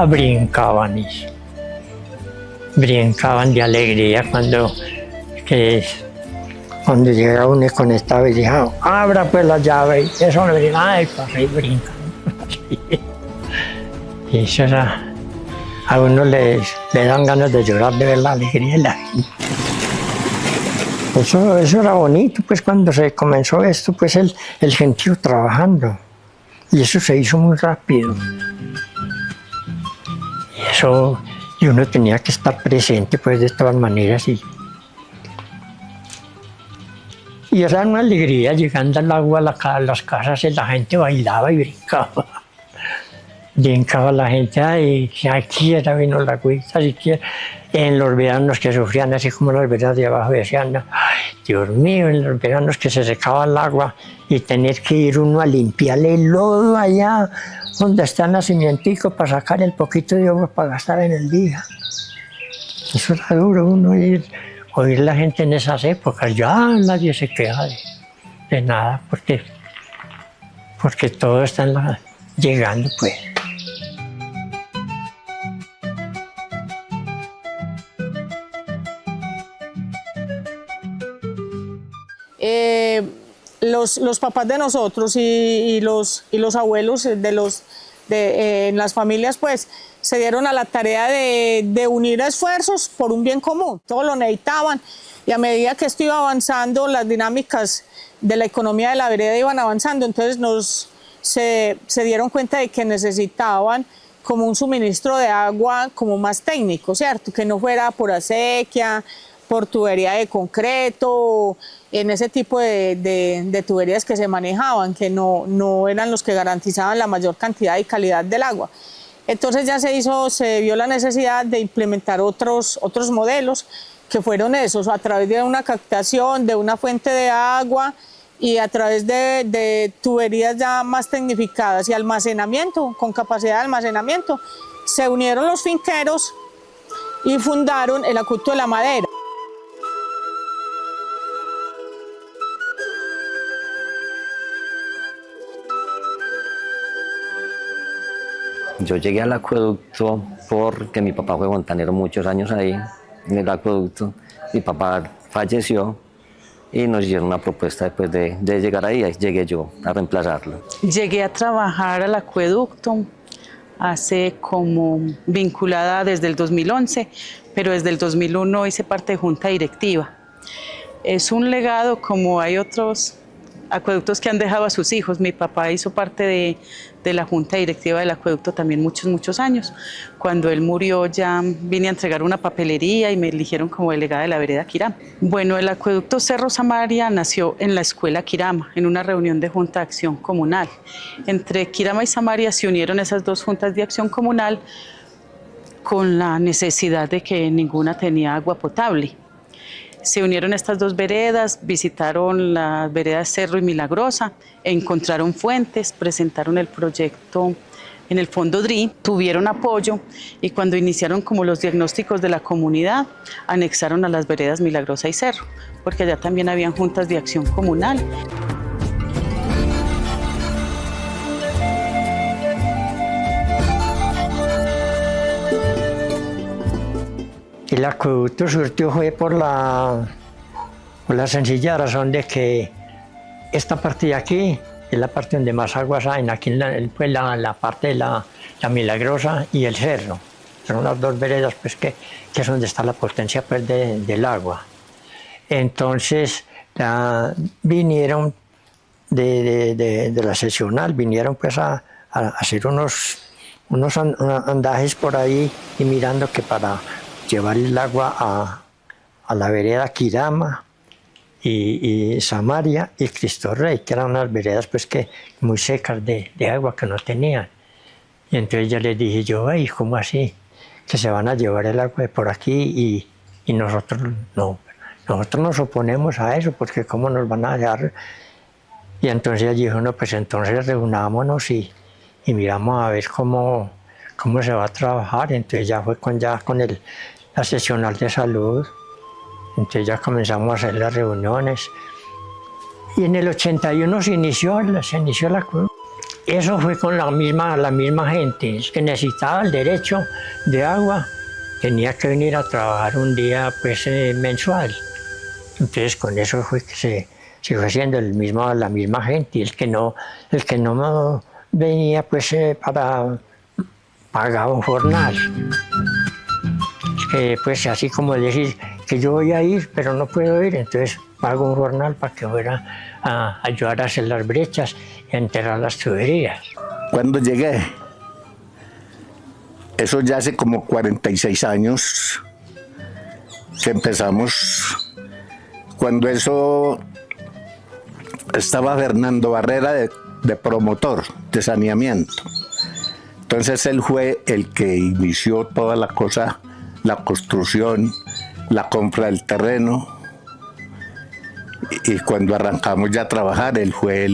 brincaban brincaban de alegría cuando llegaba uno y conectaba y decía, abra pues la llave, y eso le decía, ay, pues ahí brincan. Y eso era, a uno le dan ganas de llorar de ver la alegría de la gente. Eso era bonito, pues cuando se comenzó esto, pues el gentío trabajando. Y eso se hizo muy rápido. Y uno tenía que estar presente, pues de todas maneras. Y era una alegría llegando al agua a las casas y la gente bailaba y brincaba. Brincaba la gente, ay, siquiera vino la agüita, siquiera. En los veranos que sufrían así como las veredas de abajo decían, ay, Dios mío, en los veranos que se secaba el agua y tener que ir uno a limpiarle el lodo allá donde está el nacimiento para sacar el poquito de agua para gastar en el día. Eso era duro, uno oír la gente en esas épocas. Ya nadie se queja de nada porque todo está llegando, pues. Los papás de nosotros y los abuelos en las familias pues se dieron a la tarea de unir esfuerzos por un bien común. Todos lo necesitaban y a medida que esto iba avanzando, las dinámicas de la economía de la vereda iban avanzando, entonces se dieron cuenta de que necesitaban como un suministro de agua como más técnico, ¿cierto? Que no fuera por acequia, por tubería de concreto, en ese tipo de tuberías que se manejaban, que no eran los que garantizaban la mayor cantidad y calidad del agua. Entonces ya se vio la necesidad de implementar otros modelos que fueron esos, a través de una captación, de una fuente de agua y a través de tuberías ya más tecnificadas y almacenamiento, con capacidad de almacenamiento. Se unieron los finqueros y fundaron el Acueducto de la Madera. Yo llegué al acueducto porque mi papá fue fontanero muchos años ahí, en el acueducto. Mi papá falleció y nos hicieron una propuesta después de llegar ahí llegué yo a reemplazarlo. Llegué a trabajar al acueducto hace como vinculada desde el 2011, pero desde el 2001 hice parte de junta directiva. Es un legado como hay otros acueductos que han dejado a sus hijos. Mi papá hizo parte de la junta directiva del acueducto también muchos años. Cuando él murió ya vine a entregar una papelería y me eligieron como delegada de la vereda Quirama. Bueno, el acueducto Cerro Samaria nació en la escuela Quirama, en una reunión de junta de acción comunal. Entre Quirama y Samaria se unieron esas dos juntas de acción comunal con la necesidad de que ninguna tenía agua potable. Se unieron estas dos veredas, visitaron las veredas Cerro y Milagrosa, encontraron fuentes, presentaron el proyecto en el Fondo DRI, tuvieron apoyo y cuando iniciaron como los diagnósticos de la comunidad, anexaron a las veredas Milagrosa y Cerro, porque allá también habían juntas de acción comunal. El acueducto surgió fue por la sencilla razón de que esta parte de aquí es la parte donde más aguas hay, aquí pues la parte de la Milagrosa y el Cerro. Son las dos veredas pues, que es donde está la potencia pues, del agua. Entonces vinieron de la seccional, vinieron pues a hacer unos andajes por ahí y mirando que para llevar el agua a la vereda Quirama y Samaria y Cristo Rey, que eran unas veredas pues, muy secas de agua que no tenían. Y entonces ya les dije yo, ay, ¿cómo así? Que se van a llevar el agua de por aquí y nosotros no. Nosotros nos oponemos a eso, porque ¿cómo nos van a dejar? Y entonces dijo, no, pues entonces reunámonos y miramos a ver cómo se va a trabajar. Entonces ya fue con la seccional de salud. Entonces ya comenzamos a hacer las reuniones. Y en el 81 se inició el acueducto. eso fue con la misma gente, es que necesitaba el derecho de agua, tenía que venir a trabajar un día pues mensual. Entonces con eso fue que se fue haciendo la misma gente, el que no venía pues para pagar un jornal. Que pues así como decir que yo voy a ir pero no puedo ir, entonces pago un jornal para que fuera a ayudar a hacer las brechas y a enterrar las tuberías. Cuando llegué, eso ya hace como 46 años que empezamos, cuando eso estaba Fernando Barrera de promotor de saneamiento. Entonces él fue el que inició toda la cosa, la construcción, la compra del terreno, y cuando arrancamos ya a trabajar, él fue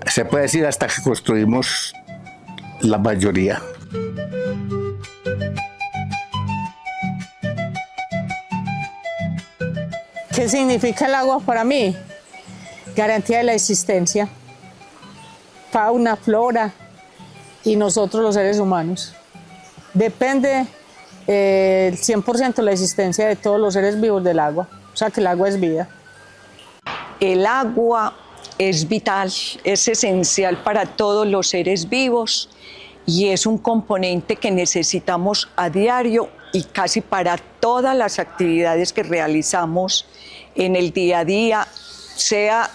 se puede decir hasta que construimos la mayoría. ¿Qué significa el agua para mí? Garantía de la existencia, fauna, flora y nosotros los seres humanos. Depende el 100% de la existencia de todos los seres vivos del agua, o sea que el agua es vida. El agua es vital, es esencial para todos los seres vivos y es un componente que necesitamos a diario y casi para todas las actividades que realizamos en el día a día,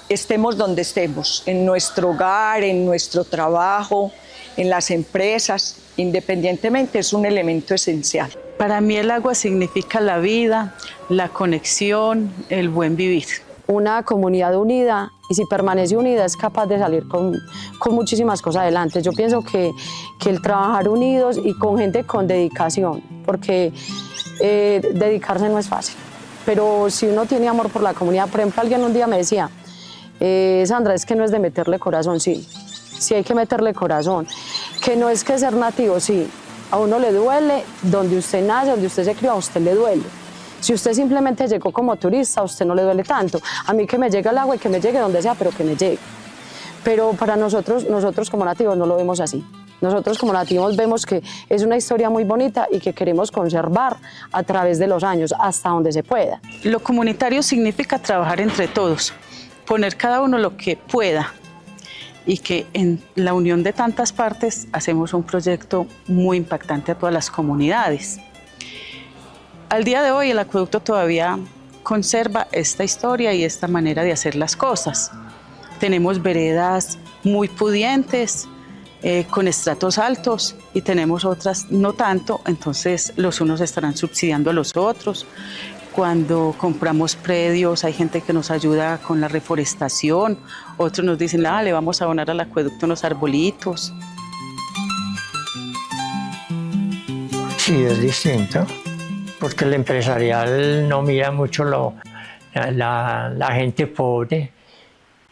estemos donde estemos, en nuestro hogar, en nuestro trabajo, en las empresas, independientemente es un elemento esencial. Para mí el agua significa la vida, la conexión, el buen vivir. Una comunidad unida, y si permanece unida es capaz de salir con muchísimas cosas adelante. Yo pienso que el trabajar unidos y con gente con dedicación, porque dedicarse no es fácil, pero si uno tiene amor por la comunidad, por ejemplo, alguien un día me decía, Sandra, es que no es de meterle corazón, sí hay que meterle corazón, que no es que ser nativo, sí, a uno le duele, donde usted nace, donde usted se crió, a usted le duele. Si usted simplemente llegó como turista, a usted no le duele tanto. A mí que me llegue el agua y que me llegue donde sea, pero que me llegue. Pero para nosotros como nativos no lo vemos así. Nosotros como nativos vemos que es una historia muy bonita y que queremos conservar a través de los años, hasta donde se pueda. Lo comunitario significa trabajar entre todos, poner cada uno lo que pueda y que en la unión de tantas partes hacemos un proyecto muy impactante a todas las comunidades. Al día de hoy el acueducto todavía conserva esta historia y esta manera de hacer las cosas. Tenemos veredas muy pudientes, con estratos altos, y tenemos otras no tanto, entonces los unos estarán subsidiando a los otros. Cuando compramos predios hay gente que nos ayuda con la reforestación, otros nos dicen, le vamos a donar al acueducto unos arbolitos. Sí, es distinto, porque el empresarial no mira mucho la gente pobre,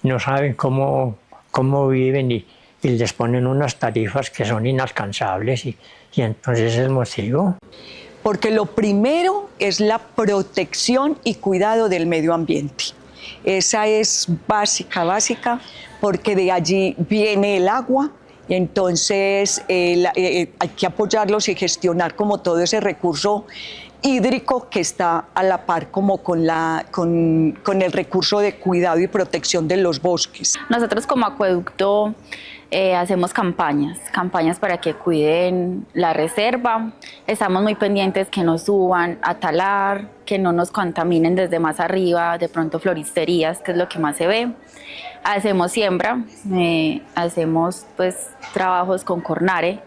no saben cómo viven y les ponen unas tarifas que son inalcanzables y entonces es el motivo. Porque lo primero es la protección y cuidado del medio ambiente. Esa es básica, porque de allí viene el agua, y entonces hay que apoyarlos y gestionar como todo ese recurso hídrico que está a la par como con el recurso de cuidado y protección de los bosques. Nosotros como acueducto hacemos campañas para que cuiden la reserva. Estamos muy pendientes que no suban a talar, que no nos contaminen desde más arriba, de pronto floristerías, que es lo que más se ve. Hacemos siembra, hacemos pues trabajos con Cornare,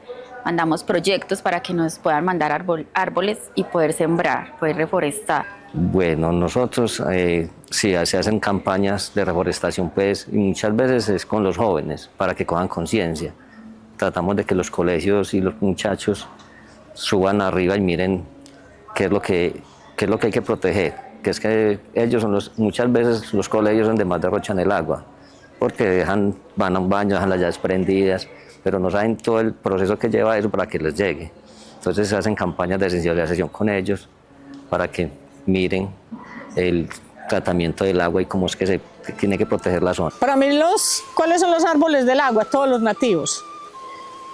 mandamos proyectos para que nos puedan mandar árboles y poder sembrar, poder reforestar. Bueno, nosotros sí se hacen campañas de reforestación, pues, y muchas veces es con los jóvenes para que cojan conciencia. Tratamos de que los colegios y los muchachos suban arriba y miren qué es lo que hay que proteger, que es que ellos son muchas veces los colegios donde más derrochan el agua, porque van a un baño, dejan las llaves prendidas, pero no saben todo el proceso que lleva eso para que les llegue. Entonces se hacen campañas de sensibilización con ellos para que miren el tratamiento del agua y cómo es que se tiene que proteger la zona. Para mí, ¿cuáles son los árboles del agua? Todos los nativos.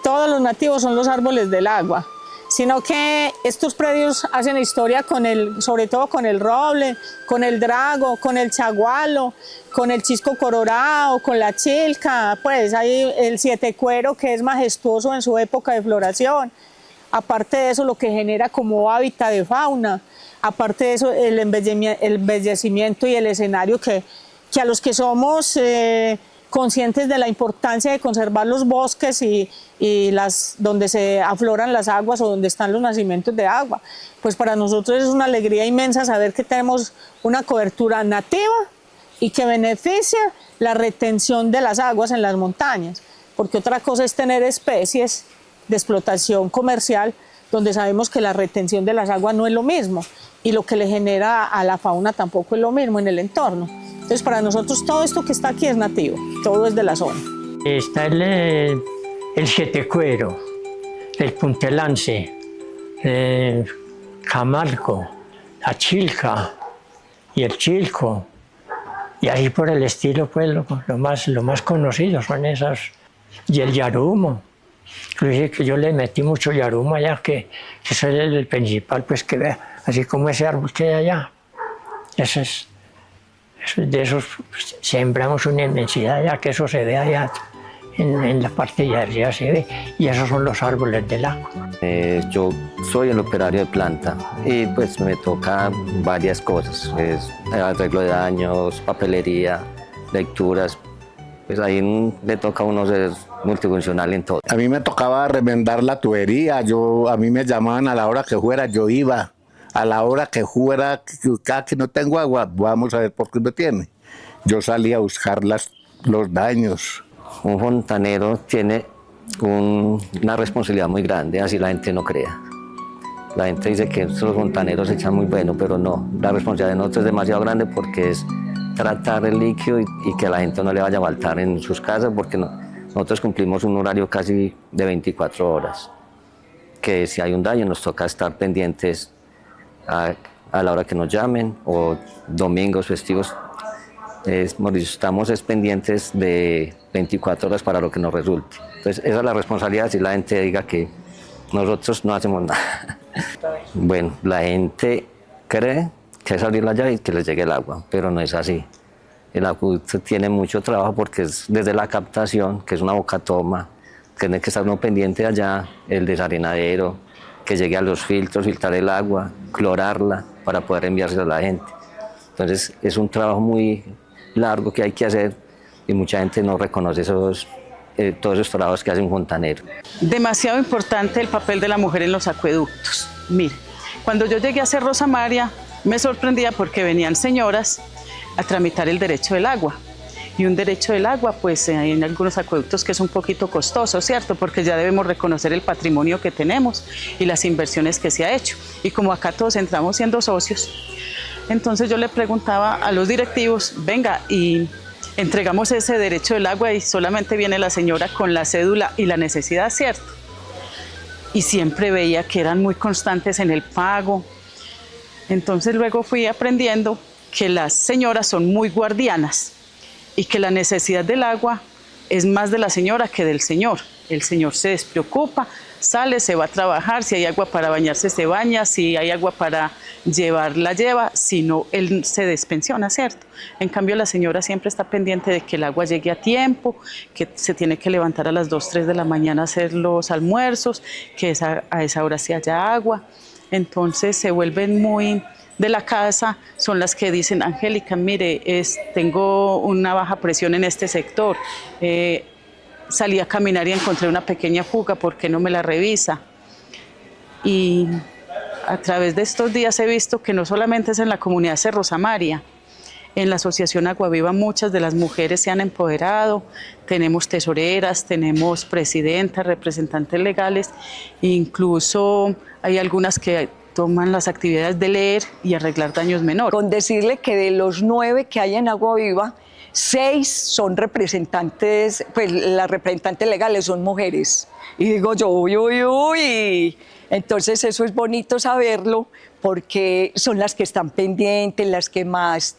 Todos los nativos son los árboles del agua. Sino que estos predios hacen historia sobre todo con el roble, con el drago, con el chagualo, con el chisco colorado, con la chilca, pues hay el siete cuero que es majestuoso en su época de floración. Aparte de eso, lo que genera como hábitat de fauna, aparte de eso, el embellecimiento y el escenario que a los que somos conscientes de la importancia de conservar los bosques y donde se afloran las aguas o donde están los nacimientos de agua. Pues para nosotros es una alegría inmensa saber que tenemos una cobertura nativa y que beneficia la retención de las aguas en las montañas, porque otra cosa es tener especies de explotación comercial donde sabemos que la retención de las aguas no es lo mismo y lo que le genera a la fauna tampoco es lo mismo en el entorno. Entonces, para nosotros todo esto que está aquí es nativo, todo es de la zona. Está el siete cuero, el puntelance, el camargo, la chilca y el chilco. Y ahí por el estilo, pues lo más conocido son esas. Y el yarumo. Inclusive que yo le metí mucho yarumo allá, que es el principal, pues que vea, así como ese árbol que hay allá. De esos sembramos una inmensidad, ya que eso se ve allá en la parte de arriba se ve, y esos son los árboles del agua. Yo soy el operario de planta y pues me toca varias cosas, arreglo de daños, papelería, lecturas, pues ahí le toca a uno ser multifuncional en todo. A mí me tocaba remendar la tubería, a mí me llamaban a la hora que fuera, yo iba. A la hora que fuera, cada que no tengo agua, vamos a ver por qué no tiene. Yo salí a buscar los daños. Un fontanero tiene una responsabilidad muy grande, así la gente no crea. La gente dice que los fontaneros echan muy bueno, pero no. La responsabilidad de nosotros es demasiado grande porque es tratar el líquido y que a la gente no le vaya a faltar en sus casas, porque nosotros cumplimos un horario casi de 24 horas. Que si hay un daño nos toca estar pendientes a la hora que nos llamen, o domingos, festivos, estamos pendientes de 24 horas para lo que nos resulte. Entonces esa es la responsabilidad, si la gente diga que nosotros no hacemos nada. Bueno, la gente cree que es abrir la llave y que les llegue el agua, pero no es así. El acueducto tiene mucho trabajo porque es desde la captación, que es una bocatoma, tiene que estar uno pendiente allá, el desarenadero, que llegue a los filtros, filtrar el agua, clorarla para poder enviársela a la gente. Entonces es un trabajo muy largo que hay que hacer y mucha gente no reconoce todos esos trabajos que hace un fontanero. Demasiado importante el papel de la mujer en los acueductos. Mire, cuando yo llegué a ser Rosa María, me sorprendía porque venían señoras a tramitar el derecho del agua. Y un derecho del agua, pues hay en algunos acueductos que es un poquito costoso, ¿cierto? Porque ya debemos reconocer el patrimonio que tenemos y las inversiones que se ha hecho. Y como acá todos entramos siendo socios, entonces yo le preguntaba a los directivos, venga, y entregamos ese derecho del agua y solamente viene la señora con la cédula y la necesidad, ¿cierto? Y siempre veía que eran muy constantes en el pago. Entonces luego fui aprendiendo que las señoras son muy guardianas y que la necesidad del agua es más de la señora que del señor. El señor se despreocupa, sale, se va a trabajar, si hay agua para bañarse se baña, si hay agua para llevar la lleva, si no, él se despensiona, ¿cierto? En cambio la señora siempre está pendiente de que el agua llegue a tiempo, que se tiene que levantar a las 2, 3 de la mañana a hacer los almuerzos, que a esa hora sí haya agua. Entonces se vuelven muy de la casa, son las que dicen, Angélica, mire, tengo una baja presión en este sector, salí a caminar y encontré una pequeña fuga, ¿por qué no me la revisa? Y a través de estos días he visto que no solamente es en la comunidad de Rosa María, en la asociación Agua Viva muchas de las mujeres se han empoderado, tenemos tesoreras, tenemos presidentas, representantes legales, incluso hay algunas que toman las actividades de leer y arreglar daños menores. Con decirle que de los 9 que hay en Agua Viva, 6 son representantes, pues las representantes legales son mujeres. Y digo yo, uy. Entonces eso es bonito saberlo porque son las que están pendientes, las que más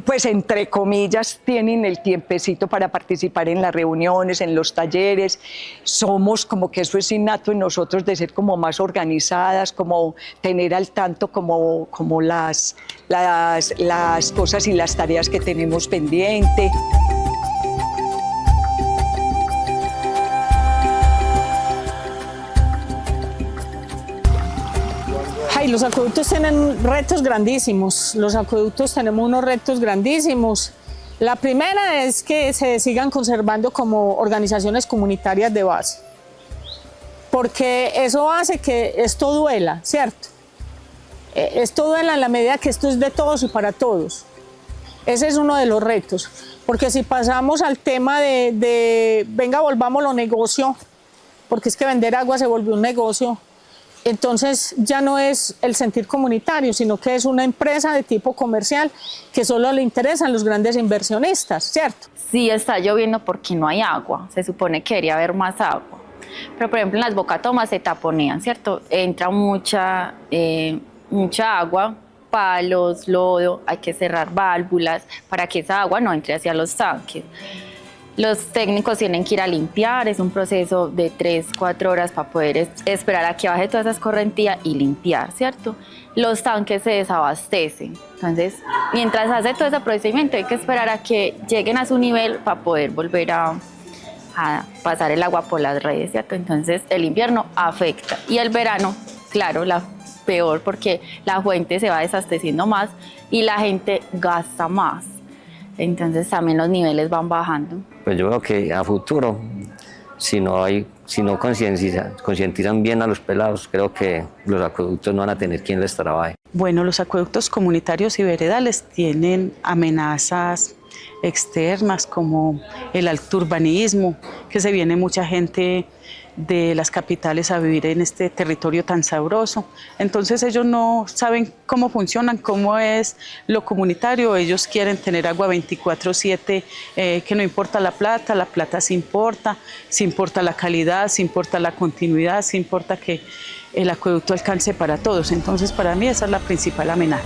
pues entre comillas, tienen el tiempecito para participar en las reuniones, en los talleres. Somos como que eso es innato en nosotros de ser como más organizadas, como tener al tanto como las cosas y las tareas que tenemos pendiente. Ay, los acueductos tienen retos grandísimos. Los acueductos tenemos unos retos grandísimos. La primera es que se sigan conservando como organizaciones comunitarias de base, porque eso hace que esto duela, ¿cierto? Esto duela en la medida que esto es de todos y para todos. Ese es uno de los retos, porque si pasamos al tema de venga, volvámoslo negocio, porque es que vender agua se volvió un negocio, entonces ya no es el sentir comunitario, sino que es una empresa de tipo comercial que solo le interesan los grandes inversionistas, ¿cierto? Sí, está lloviendo porque no hay agua, se supone que debería haber más agua. Pero por ejemplo en las bocatomas se taponean, ¿cierto? Entra mucha agua, palos, lodo, hay que cerrar válvulas para que esa agua no entre hacia los tanques. Los técnicos tienen que ir a limpiar, es un proceso de 3-4 horas para poder esperar a que baje toda esa escorrentía y limpiar, ¿cierto? Los tanques se desabastecen, entonces mientras hace todo ese procedimiento hay que esperar a que lleguen a su nivel para poder volver a pasar el agua por las redes, ¿cierto? Entonces el invierno afecta y el verano, claro, peor porque la fuente se va desabasteciendo más y la gente gasta más. Entonces también los niveles van bajando. Pues yo veo que a futuro, si no concientizan bien a los pelados, creo que los acueductos no van a tener quien les trabaje. Bueno, los acueductos comunitarios y veredales tienen amenazas externas como el alto urbanismo, que se viene mucha gente de las capitales a vivir en este territorio tan sabroso. Entonces ellos no saben cómo funcionan, cómo es lo comunitario. Ellos quieren tener agua 24/7, que no importa la plata sí importa la calidad, sí importa la continuidad, sí importa que el acueducto alcance para todos. Entonces para mí esa es la principal amenaza.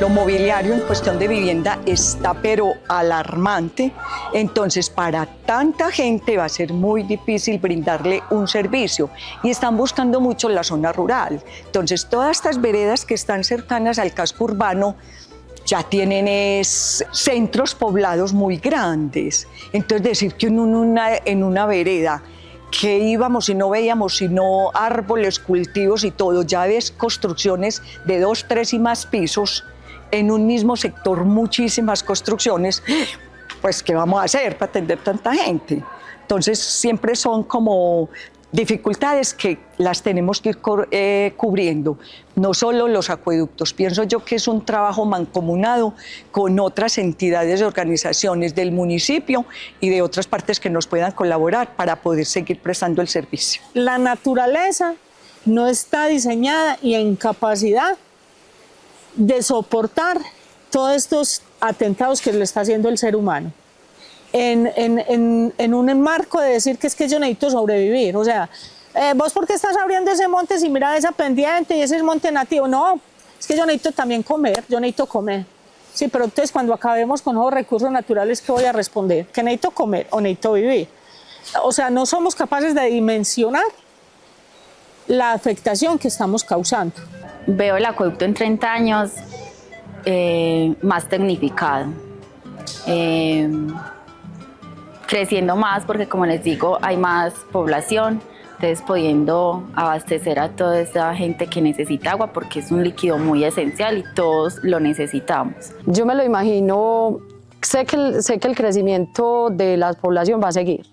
Lo mobiliario en cuestión de vivienda está pero alarmante, entonces para tanta gente va a ser muy difícil brindarle un servicio y están buscando mucho la zona rural. Entonces todas estas veredas que están cercanas al casco urbano ya tienen centros poblados muy grandes. Entonces decir que en una vereda que íbamos y no veíamos sino árboles, cultivos y todo, ya ves construcciones de 2, 3 y más pisos, en un mismo sector muchísimas construcciones, pues ¿qué vamos a hacer para atender tanta gente? Entonces siempre son como dificultades que las tenemos que ir cubriendo, no solo los acueductos. Pienso yo que es un trabajo mancomunado con otras entidades y organizaciones del municipio y de otras partes que nos puedan colaborar para poder seguir prestando el servicio. La naturaleza no está diseñada y en capacidad de soportar todos estos atentados que le está haciendo el ser humano. En un marco de decir que es que yo necesito sobrevivir, o sea, vos por qué estás abriendo ese monte si mira esa pendiente y ese es monte nativo, no, es que yo necesito también comer, yo necesito comer. Sí, pero entonces cuando acabemos con los recursos naturales, ¿qué voy a responder? ¿Que necesito comer o necesito vivir? O sea, no somos capaces de dimensionar la afectación que estamos causando. Veo el acueducto en 30 años más tecnificado, creciendo más porque, como les digo, hay más población, entonces pudiendo abastecer a toda esa gente que necesita agua porque es un líquido muy esencial y todos lo necesitamos. Yo me lo imagino, sé que el crecimiento de la población va a seguir,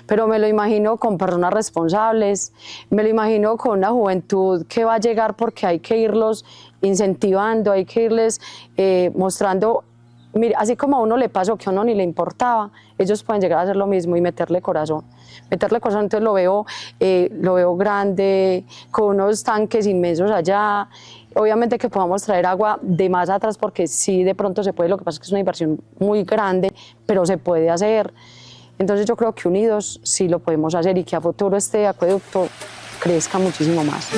pero me lo imagino con personas responsables, me lo imagino con una juventud que va a llegar porque hay que irlos incentivando, hay que irles mostrando, mira, así como a uno le pasó que a uno ni le importaba, ellos pueden llegar a hacer lo mismo y meterle corazón. Entonces lo veo grande, con unos tanques inmensos allá, obviamente que podamos traer agua de más atrás porque sí de pronto se puede, lo que pasa es que es una inversión muy grande, pero se puede hacer. Entonces yo creo que unidos sí lo podemos hacer y que a futuro este acueducto crezca muchísimo más.